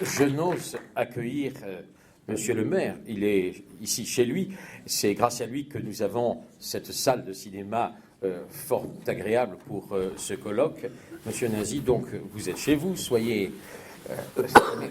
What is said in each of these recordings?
je n'ose accueillir Monsieur le maire. Il est ici chez lui. C'est grâce à lui que nous avons cette salle de cinéma fort agréable pour ce colloque. Monsieur Nazy, donc vous êtes chez vous. Soyez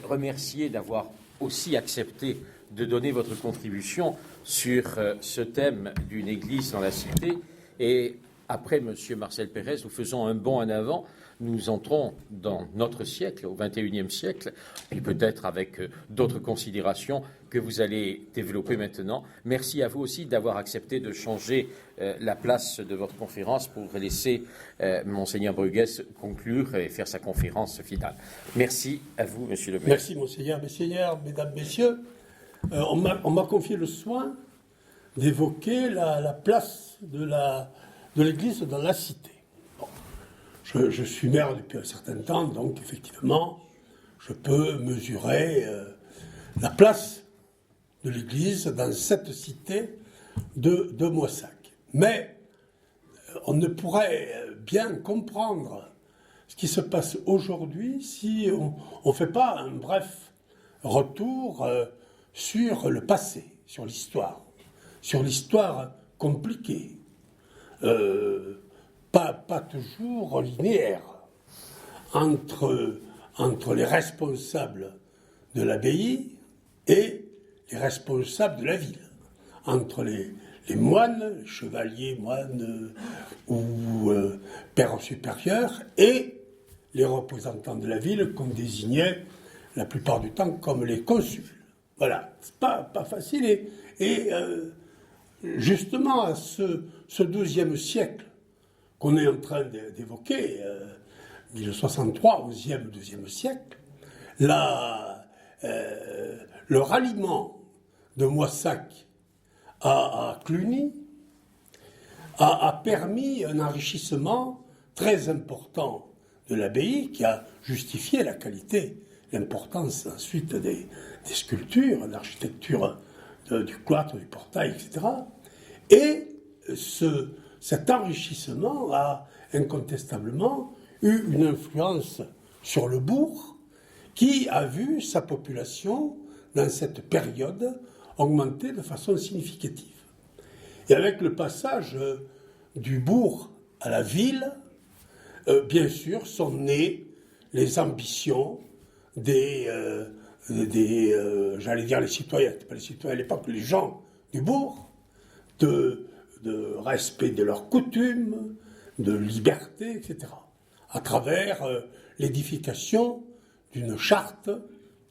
remercié d'avoir aussi accepté de donner votre contribution sur ce thème d'une église dans la cité. Et après Monsieur Marcel Pérez, nous faisons un bond en avant. Nous entrons dans notre siècle, au XXIe siècle, et peut-être avec d'autres considérations que vous allez développer maintenant. Merci à vous aussi d'avoir accepté de changer la place de votre conférence pour laisser Monseigneur Bruguès conclure et faire sa conférence finale. Merci à vous, Monsieur le maire. Merci, Monseigneur. Messieurs, Mesdames, Messieurs, on m'a confié le soin d'évoquer la place de l'Église dans la cité. Je suis maire depuis un certain temps, donc effectivement, je peux mesurer la place de l'Église dans cette cité de Moissac. Mais on ne pourrait bien comprendre ce qui se passe aujourd'hui si on ne fait pas un bref retour sur le passé, sur l'histoire compliquée. Pas toujours linéaire entre les responsables de l'abbaye et les responsables de la ville, entre les moines, les chevaliers, moines ou pères supérieurs et les représentants de la ville qu'on désignait la plupart du temps comme les consuls. Voilà, c'est pas facile et justement à ce XIIe siècle qu'on est en train d'évoquer, 1063, 11e, 12e siècle, le ralliement de Moissac à Cluny a permis un enrichissement très important de l'abbaye qui a justifié la qualité, l'importance ensuite des sculptures, l'architecture du cloître, du portail, etc. Et cet enrichissement a incontestablement eu une influence sur le bourg qui a vu sa population, dans cette période, augmenter de façon significative. Et avec le passage du bourg à la ville, bien sûr, sont nées les ambitions j'allais dire les citoyens, pas les citoyens à l'époque, les gens du bourg, de respect de leurs coutumes, de liberté, etc., à travers l'édification d'une charte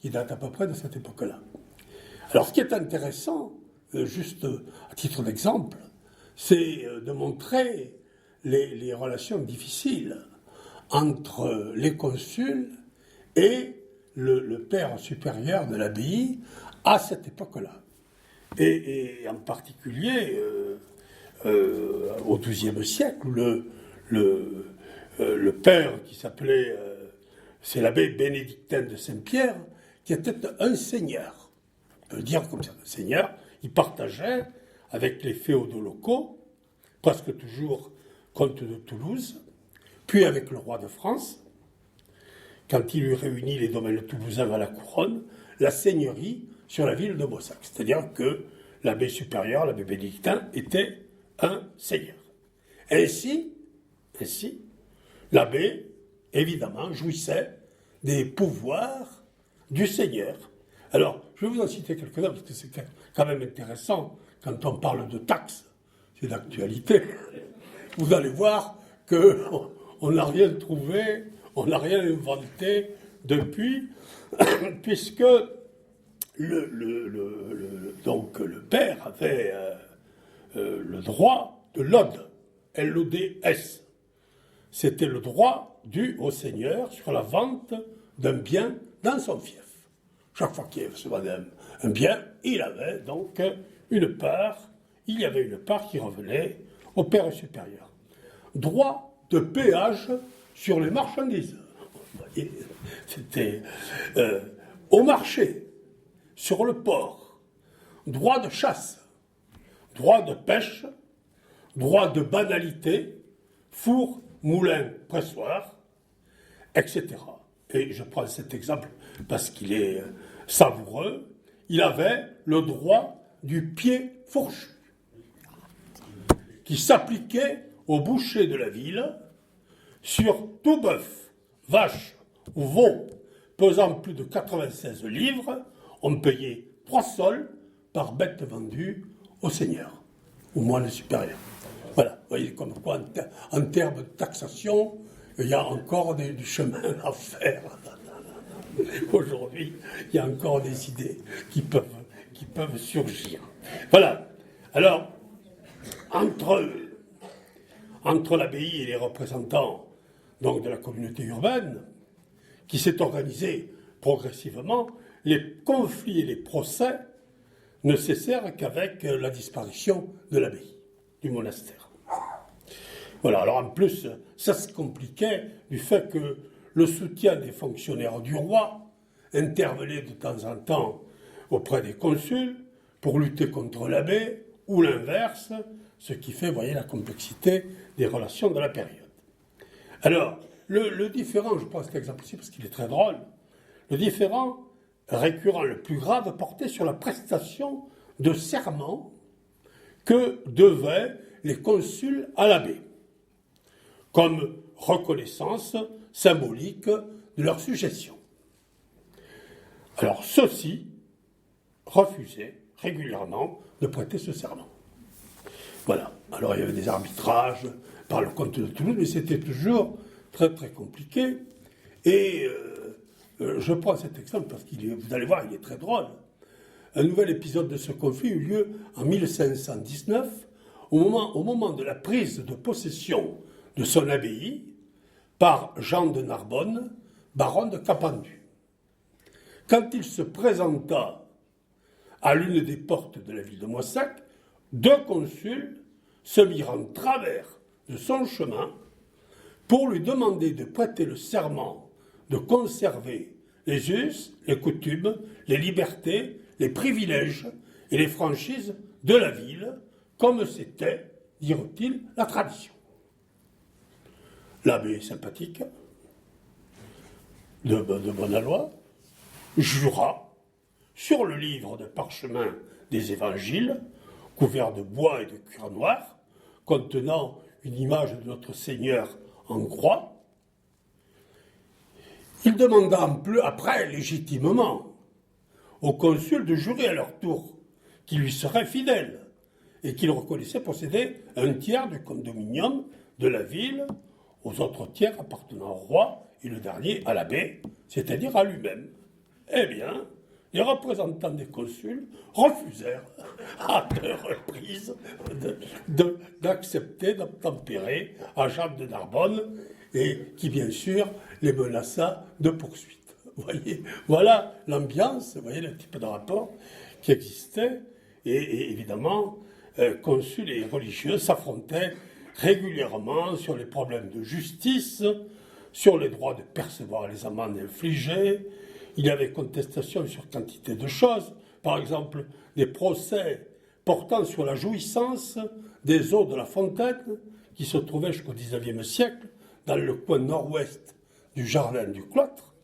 qui date à peu près de cette époque-là. Alors, ce qui est intéressant, juste à titre d'exemple, c'est de montrer les relations difficiles entre les consuls et le père supérieur de l'abbaye à cette époque-là. Et en particulier, au XIIe siècle, le père qui s'appelait, c'est l'abbé bénédictin de Saint-Pierre, qui était un seigneur. On peut le dire comme ça, un seigneur. Il partageait avec les féodaux locaux, presque toujours comte de Toulouse, puis avec le roi de France, quand il lui réunit les domaines toulousains à la couronne, la seigneurie sur la ville de Moissac. C'est-à-dire que l'abbé supérieur, l'abbé bénédictin, était un seigneur. Ainsi, l'abbé, évidemment, jouissait des pouvoirs du seigneur. Alors, je vais vous en citer quelques-uns, parce que c'est quand même intéressant, quand on parle de taxes, c'est d'actualité. Vous allez voir qu'on n'a rien trouvé, on n'a rien inventé depuis, puisque donc le père avait le droit de l'ode, L-O-D-S. C'était le droit dû au seigneur sur la vente d'un bien dans son fief. Chaque fois qu'il se vendait un bien, il avait donc une part, il y avait une part qui revenait au père supérieur. Droit de péage sur les marchandises. Vous voyez, c'était au marché, sur le port, droit de chasse, droit de pêche, droit de banalité, four, moulin, pressoir, etc. Et je prends cet exemple parce qu'il est savoureux, il avait le droit du pied fourchu, qui s'appliquait au boucher de la ville sur tout bœuf, vache ou veau pesant plus de 96 livres, on payait 3 sols par bête vendue au seigneur, au moine supérieur. Voilà, vous voyez comme quoi, en termes de taxation, il y a encore du chemin à faire. Aujourd'hui, il y a encore des idées qui peuvent surgir. Voilà. Alors, entre l'abbaye et les représentants donc, de la communauté urbaine, qui s'est organisée progressivement, les conflits et les procès ne cessèrent qu'avec la disparition de l'abbaye, du monastère. Voilà, alors en plus, ça se compliquait du fait que le soutien des fonctionnaires du roi intervenait de temps en temps auprès des consuls pour lutter contre l'abbé, ou l'inverse, ce qui fait, vous voyez, la complexité des relations de la période. Alors, le différent, je prends cet exemple-ci parce qu'il est très drôle, le différent récurrent le plus grave portait sur la prestation de serment que devaient les consuls à l'abbé, comme reconnaissance symbolique de leur suggestion. Alors, ceux-ci refusaient régulièrement de prêter ce serment. Voilà. Alors, il y avait des arbitrages par le comte de Toulouse, mais c'était toujours très, très compliqué. Et je prends cet exemple parce vous allez voir, il est très drôle. Un nouvel épisode de ce conflit eut lieu en 1519, au moment de la prise de possession de son abbaye par Jean de Narbonne, baron de Capendu. Quand il se présenta à l'une des portes de la ville de Moissac, 2 consuls se mirent en travers de son chemin pour lui demander de prêter le serment de conserver les us, les coutumes, les libertés, les privilèges et les franchises de la ville, comme c'était, dirent-ils, la tradition. L'abbé sympathique, de bonne loi, jura sur le livre de parchemin des évangiles, couvert de bois et de cuir noir, contenant une image de notre Seigneur en croix. Il demanda après, légitimement, aux consuls de jurer à leur tour qu'ils lui seraient fidèles et qu'ils reconnaissaient posséder un tiers du condominium de la ville, aux autres tiers appartenant au roi et le dernier à l'abbé, c'est-à-dire à lui-même. Eh bien, les représentants des consuls refusèrent à 2 reprises d'accepter d'obtempérer à Jean de Narbonne et qui, bien sûr, les menaça de poursuite. Vous voyez, voilà l'ambiance, vous voyez le type de rapport qui existait. Et évidemment, consuls et religieux s'affrontaient régulièrement sur les problèmes de justice, sur les droits de percevoir les amendes infligées. Il y avait contestation sur quantité de choses, par exemple des procès portant sur la jouissance des eaux de la fontaine qui se trouvaient jusqu'au XIXe siècle dans le coin nord-ouest du jardin du cloître.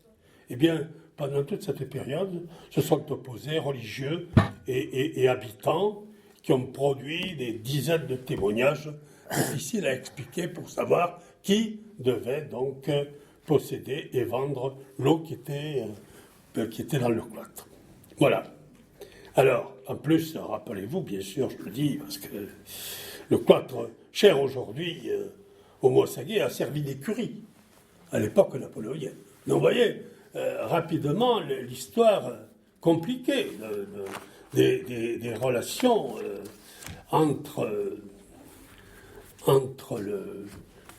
Eh bien, pendant toute cette période, se sont opposés religieux et habitants qui ont produit des dizaines de témoignages difficiles à expliquer pour savoir qui devait donc posséder et vendre l'eau qui était dans le cloître. Voilà. Alors, en plus, rappelez-vous, bien sûr, je le dis, parce que le cloître, cher aujourd'hui, au Moissaguet, a servi d'écurie à l'époque napoléonienne. Donc, vous voyez, rapidement, l'histoire compliquée des relations entre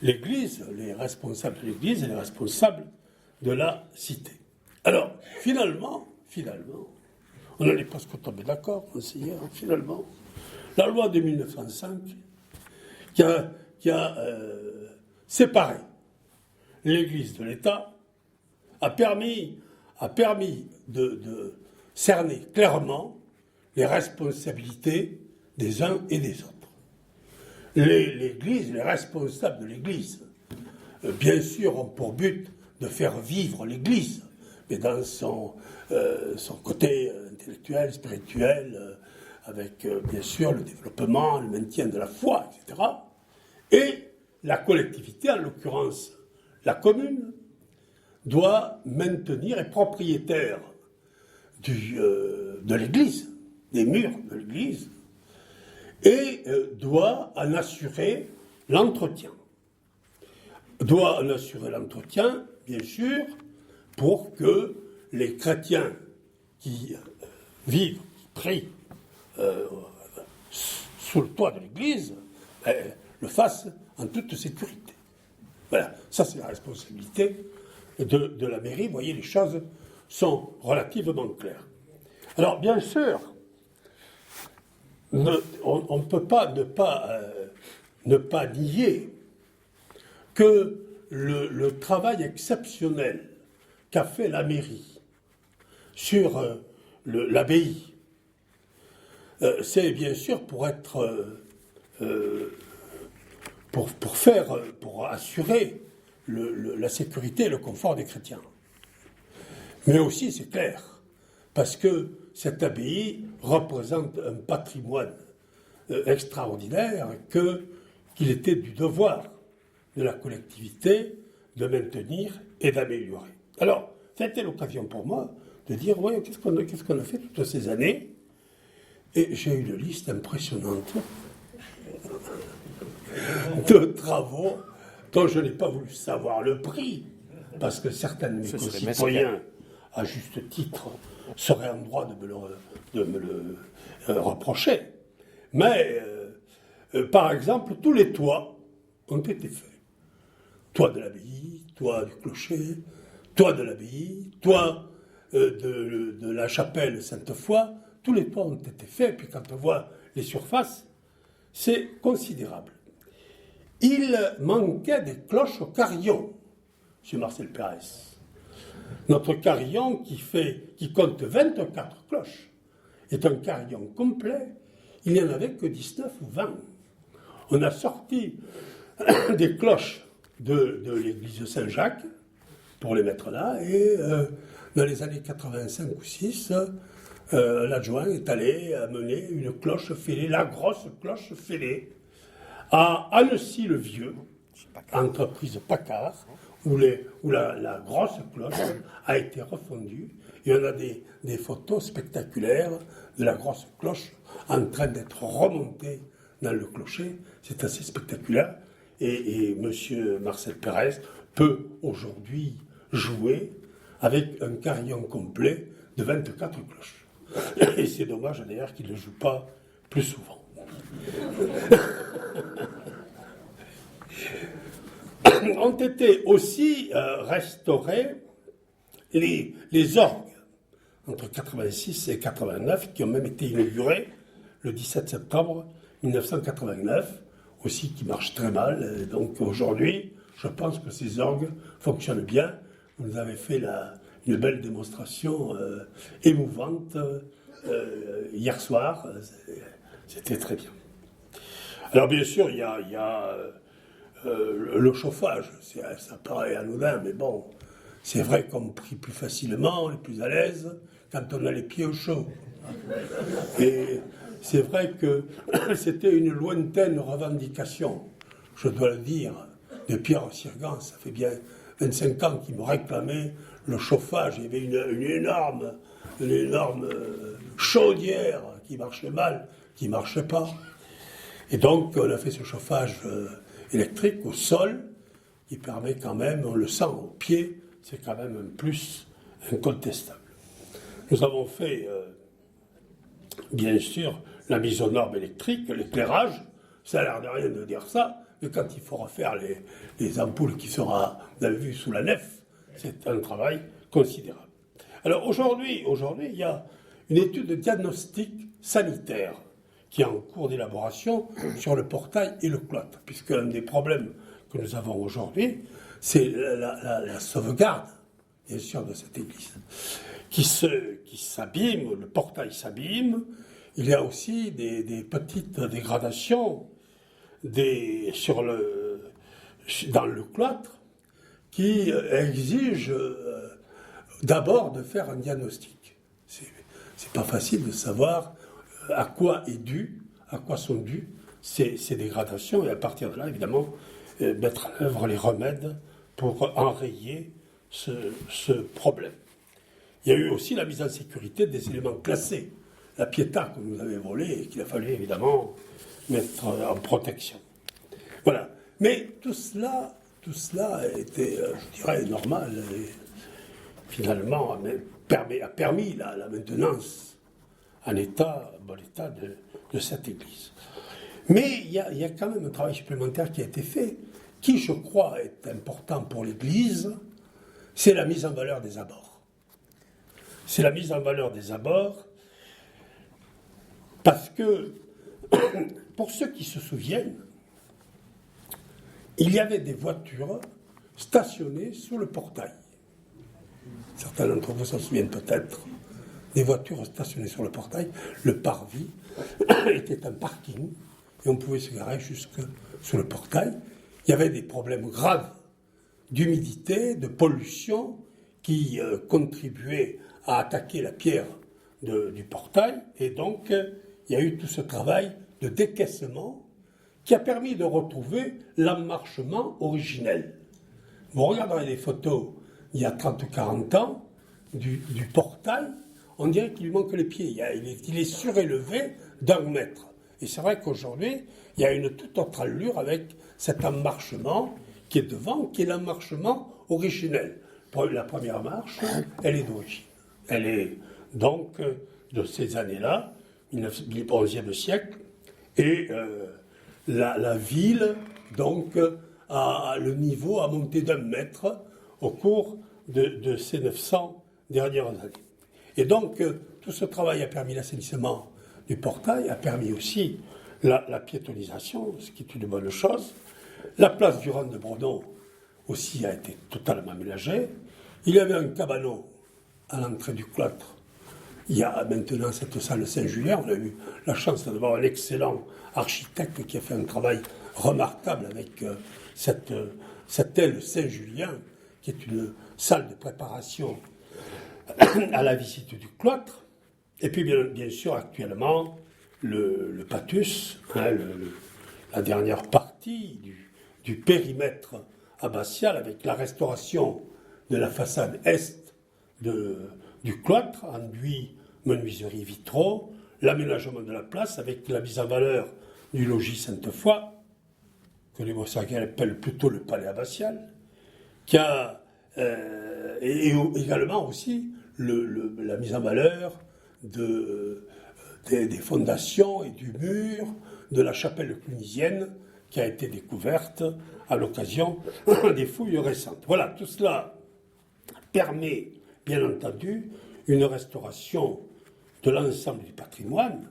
l'Église, les responsables de l'Église et les responsables de la cité. Alors, finalement, on n'allait presque tomber d'accord, monseigneur, finalement, la loi de 1905, qui a séparé l'Église de l'État, a permis de cerner clairement les responsabilités des uns et des autres. L'Église, les responsables de l'Église, bien sûr, ont pour but de faire vivre l'Église, mais dans son côté intellectuel, spirituel, avec bien sûr le développement, le maintien de la foi, etc. Et la collectivité, en l'occurrence la commune, doit maintenir, est propriétaire de l'église, des murs de l'église, et doit en assurer l'entretien. Doit en assurer l'entretien, bien sûr, pour que les chrétiens qui vivent, qui prient sous le toit de l'église, le fassent en toute sécurité. Voilà, ça c'est la responsabilité de la mairie. Vous voyez, les choses sont relativement claires. Alors, bien sûr, on ne peut pas ne pas nier que le travail exceptionnel qu'a fait la mairie sur l'abbaye, c'est bien sûr pour assurer la sécurité et le confort des chrétiens. Mais aussi, c'est clair, parce que cette abbaye représente un patrimoine extraordinaire qu'il était du devoir de la collectivité de maintenir et d'améliorer. Alors, c'était l'occasion pour moi de dire, voyons, qu'est-ce qu'on a fait toutes ces années? Et j'ai une liste impressionnante de travaux dont je n'ai pas voulu savoir le prix, parce que certains de mes concitoyens, à juste titre, seraient en droit de me le reprocher. Mais, par exemple, tous les toits ont été faits. Toit de l'abbaye, toit du clocher, toit de l'abbaye, toit de la chapelle Sainte-Foy, tous les toits ont été faits, puis quand on voit les surfaces, c'est considérable. Il manquait des cloches au carillon, M. Marcel Pérez. Notre carillon, qui compte 24 cloches, est un carillon complet. Il n'y en avait que 19 ou 20. On a sorti des cloches de l'église de Saint-Jacques pour les mettre là, et dans les années 85 ou 6, l'adjoint est allé amener une cloche fêlée, la grosse cloche fêlée, à Annecy-le-Vieux, entreprise Paccard, où la grosse cloche a été refondue. Il y en a des photos spectaculaires de la grosse cloche en train d'être remontée dans le clocher. C'est assez spectaculaire. Et M. Marcel Pérez peut aujourd'hui jouer avec un carillon complet de 24 cloches. Et c'est dommage d'ailleurs qu'il ne le joue pas plus souvent. Ont été aussi restaurés les orgues entre 86 et 89 qui ont même été inaugurés le 17 septembre 1989, aussi qui marchent très mal. Et donc aujourd'hui, je pense que ces orgues fonctionnent bien. Vous nous avez fait une belle démonstration émouvante hier soir. C'était très bien. Alors bien sûr, il y a le chauffage. Ça paraît anodin, mais bon, c'est vrai qu'on prie plus facilement, on est plus à l'aise quand on a les pieds au chaud. Et c'est vrai que c'était une lointaine revendication, je dois le dire, de Pierre Sirgan. Ça fait bien 25 ans qu'il me réclamait le chauffage. Il y avait une énorme chaudière qui marchait mal, qui ne marchait pas. Et donc, on a fait ce chauffage électrique au sol, qui permet quand même, on le sent au pied, c'est quand même un plus incontestable. Nous avons fait, bien sûr, la mise aux normes électriques, l'éclairage. Ça a l'air de rien de dire ça, mais quand il faut refaire les ampoules qui sera, vous avez vu, sous la nef, c'est un travail considérable. Alors aujourd'hui, il y a une étude de diagnostic sanitaire qui est en cours d'élaboration sur le portail et le cloître, puisque un des problèmes que nous avons aujourd'hui, c'est la sauvegarde, bien sûr, de cette église, qui s'abîme, le portail s'abîme. Il y a aussi des petites dégradations dans le cloître qui exigent d'abord de faire un diagnostic. C'est pas facile de savoir à quoi sont dues ces dégradations, et à partir de là, évidemment, mettre en œuvre les remèdes pour enrayer ce problème. Il y a eu aussi la mise en sécurité des éléments classés, la Pietà que nous avait volée et qu'il a fallu évidemment mettre en protection. Voilà. Mais tout cela était, je dirais, normal. Et finalement, a permis la maintenance en bon état de cette église. Mais il y a quand même un travail supplémentaire qui a été fait, qui, je crois, est important pour l'église, c'est la mise en valeur des abords. C'est la mise en valeur des abords, parce que, pour ceux qui se souviennent, il y avait des voitures stationnées sur le portail. Certains d'entre vous s'en souviennent peut-être. Des voitures stationnées sur le portail. Le parvis était un parking et on pouvait se garer jusque sur le portail. Il y avait des problèmes graves d'humidité, de pollution qui contribuaient à attaquer la pierre du portail. Et donc, il y a eu tout ce travail de décaissement qui a permis de retrouver l'emmarchement originel. Vous regarderez les photos il y a 30 ou 40 ans du portail, on dirait qu'il lui manque les pieds. Il est surélevé d'1 mètre. Et c'est vrai qu'aujourd'hui, il y a une toute autre allure avec cet emmarchement qui est devant, qui est l'emmarchement originel. La première marche, elle est d'origine. Elle est donc de ces années-là, 11e siècle, et la ville, donc, le niveau a monté d'1 mètre au cours de ces 900 dernières années. Et donc, tout ce travail a permis l'assainissement du portail, a permis aussi la piétonisation, ce qui est une bonne chose. La place du Rang de Bredon aussi a été totalement aménagée. Il y avait un cabanon à l'entrée du cloître. Il y a maintenant cette salle Saint-Julien. On a eu la chance d'avoir un excellent architecte qui a fait un travail remarquable avec cette aile Saint-Julien, qui est une salle de préparation à la visite du cloître. Et puis, bien sûr, actuellement, le patus, la dernière partie du périmètre abbatial, avec la restauration de la façade est du cloître, enduit, menuiserie, vitraux, l'aménagement de la place avec la mise en valeur du logis Sainte-Foy, que les Mossaguets appellent plutôt le palais abbatial, qui a et également aussi la mise en valeur des fondations et du mur de la chapelle clunisienne qui a été découverte à l'occasion des fouilles récentes. Voilà, tout cela permet, bien entendu, une restauration de l'ensemble du patrimoine,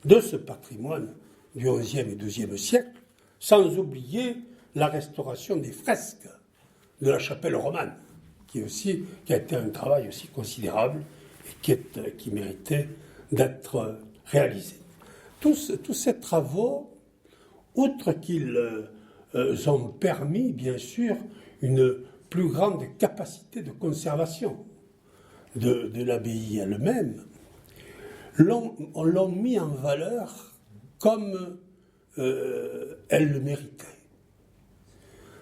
de ce patrimoine du XIe et XIIe siècle, sans oublier la restauration des fresques de la chapelle romane, qui a été un travail aussi considérable et qui méritait d'être réalisé. Tous ces travaux, outre qu'ils ont permis, bien sûr, une plus grande capacité de conservation de l'abbaye elle-même, l'ont mis en valeur comme elle le méritait.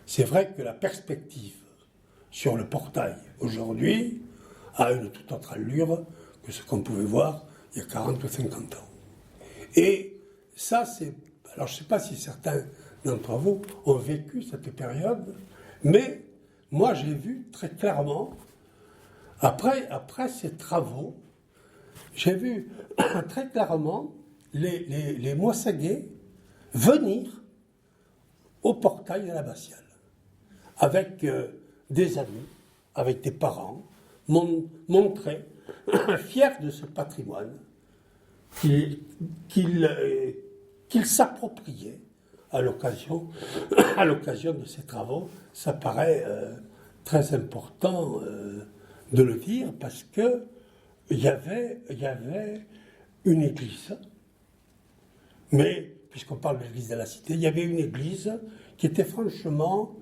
C'est vrai que la perspective sur le portail aujourd'hui a une toute autre allure que ce qu'on pouvait voir il y a 40 ou 50 ans. Et ça, alors je ne sais pas si certains d'entre vous ont vécu cette période, mais moi j'ai vu très clairement, après ces travaux, j'ai vu très clairement les Moissaguets venir au portail de l'abbatiale, avec des amis, avec des parents, montrer, fiers de ce patrimoine qu'ils s'appropriaient à l'occasion de ces travaux. Ça paraît très important de le dire, parce que il y avait une église, mais puisqu'on parle de l'église de la Cité, il y avait une église qui était franchement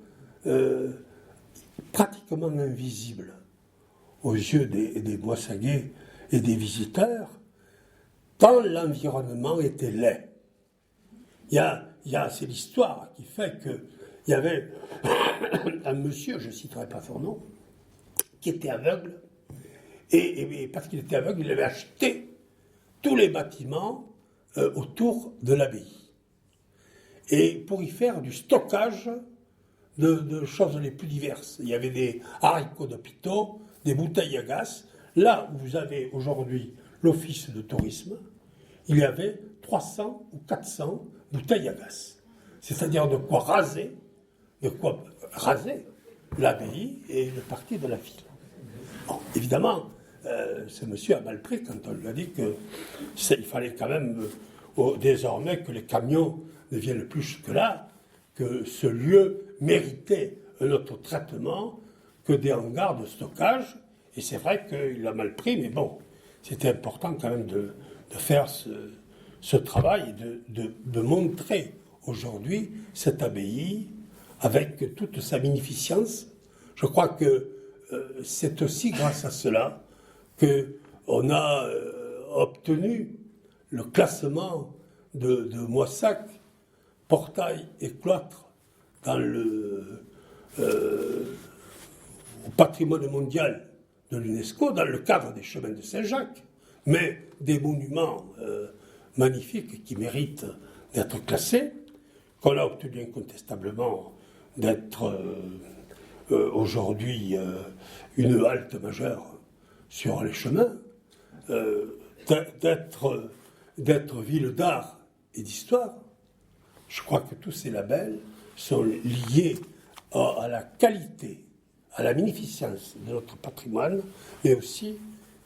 pratiquement invisible aux yeux des Boissaguais et des visiteurs, tant l'environnement était laid. C'est l'histoire qui fait qu'il y avait un monsieur, je ne citerai pas son nom, qui était aveugle, et parce qu'il était aveugle, il avait acheté tous les bâtiments autour de l'abbaye. Et pour y faire du stockage de choses les plus diverses. Il y avait des haricots d'hôpitaux, des bouteilles à gaz. Là où vous avez aujourd'hui l'office de tourisme, il y avait 300 ou 400 bouteilles à gaz. C'est-à-dire de quoi raser l'abbaye et le parti de la ville. Bon, évidemment, ce monsieur a mal pris quand on lui a dit qu'il fallait quand même désormais que les camions ne viennent plus jusque-là, que ce lieu méritait un autre traitement que des hangars de stockage. Et c'est vrai qu'il a mal pris, mais bon, c'était important quand même de faire ce travail, de montrer aujourd'hui cette abbaye avec toute sa magnificence. Je crois que c'est aussi grâce à cela qu'on a obtenu le classement de Moissac, portail et cloître dans au patrimoine mondial de l'UNESCO, dans le cadre des chemins de Saint-Jacques, mais des monuments magnifiques qui méritent d'être classés, qu'on a obtenu incontestablement d'être aujourd'hui une halte majeure sur les chemins, d'être ville d'art et d'histoire. Je crois que tous ces labels sont liés à la qualité, à la magnificence de notre patrimoine, mais aussi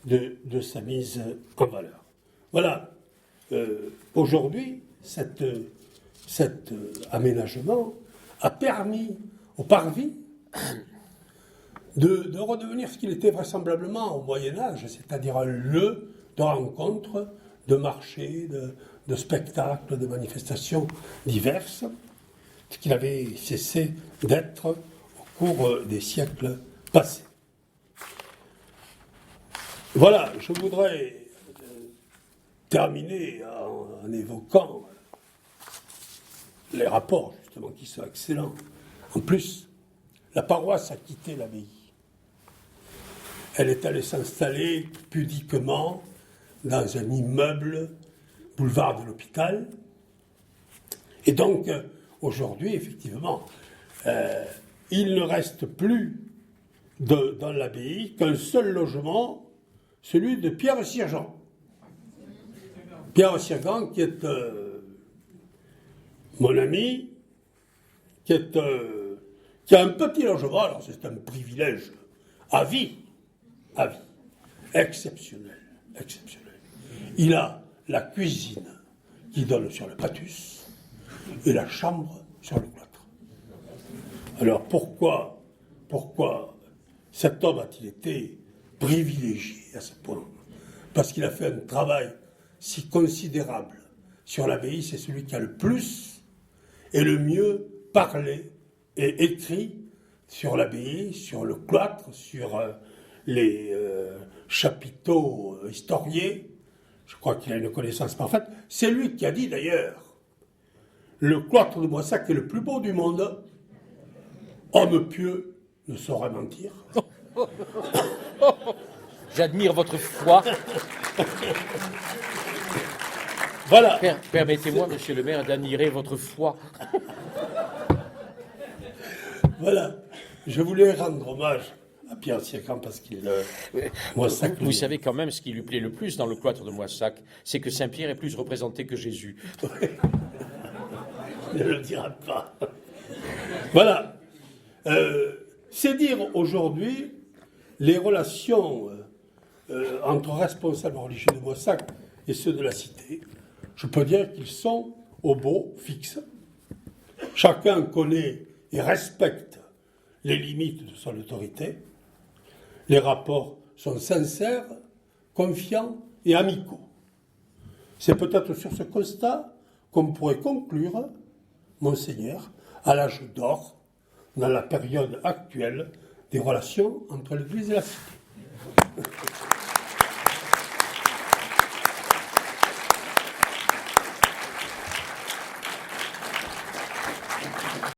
de sa mise en valeur. Voilà. Aujourd'hui, cet aménagement a permis au parvis de redevenir ce qu'il était vraisemblablement au Moyen-Âge, c'est-à-dire un lieu de rencontre, de marché, de spectacles, de manifestations diverses, ce qu'il avait cessé d'être au cours des siècles passés. Voilà, je voudrais terminer en évoquant les rapports, justement, qui sont excellents. En plus, la paroisse a quitté l'abbaye. Elle est allée s'installer pudiquement dans un immeuble, boulevard de l'Hôpital. Et donc, aujourd'hui, effectivement, il ne reste plus dans l'abbaye qu'un seul logement, celui de Pierre Sirgan. Pierre Sirgan, qui est mon ami, qui a un petit logement, alors c'est un privilège à vie, exceptionnel. Il a la cuisine qui donne sur le patus et la chambre sur le cloître. Alors pourquoi cet homme a-t-il été privilégié à ce point? Parce qu'il a fait un travail si considérable sur l'abbaye, c'est celui qui a le plus et le mieux parlé et écrit sur l'abbaye, sur le cloître, sur les chapiteaux historiés. Je crois qu'il a une connaissance parfaite. C'est lui qui a dit d'ailleurs, le cloître de Moissac est le plus beau du monde. Homme pieux ne saurait mentir. J'admire votre foi. Voilà. Permettez-moi, monsieur le maire, d'admirer votre foi. Voilà. Je voulais rendre hommage à Pierre Sirgan parce qu'il... Moissac, vous savez quand même ce qui lui plaît le plus dans le cloître de Moissac, c'est que Saint-Pierre est plus représenté que Jésus. Ne le dira pas. Voilà. C'est dire aujourd'hui les relations entre responsables religieux de Moissac et ceux de la cité. Je peux dire qu'ils sont au beau fixe. Chacun connaît et respecte les limites de son autorité. Les rapports sont sincères, confiants et amicaux. C'est peut-être sur ce constat qu'on pourrait conclure, Monseigneur, à l'âge d'or, dans la période actuelle des relations entre l'Église et la cité.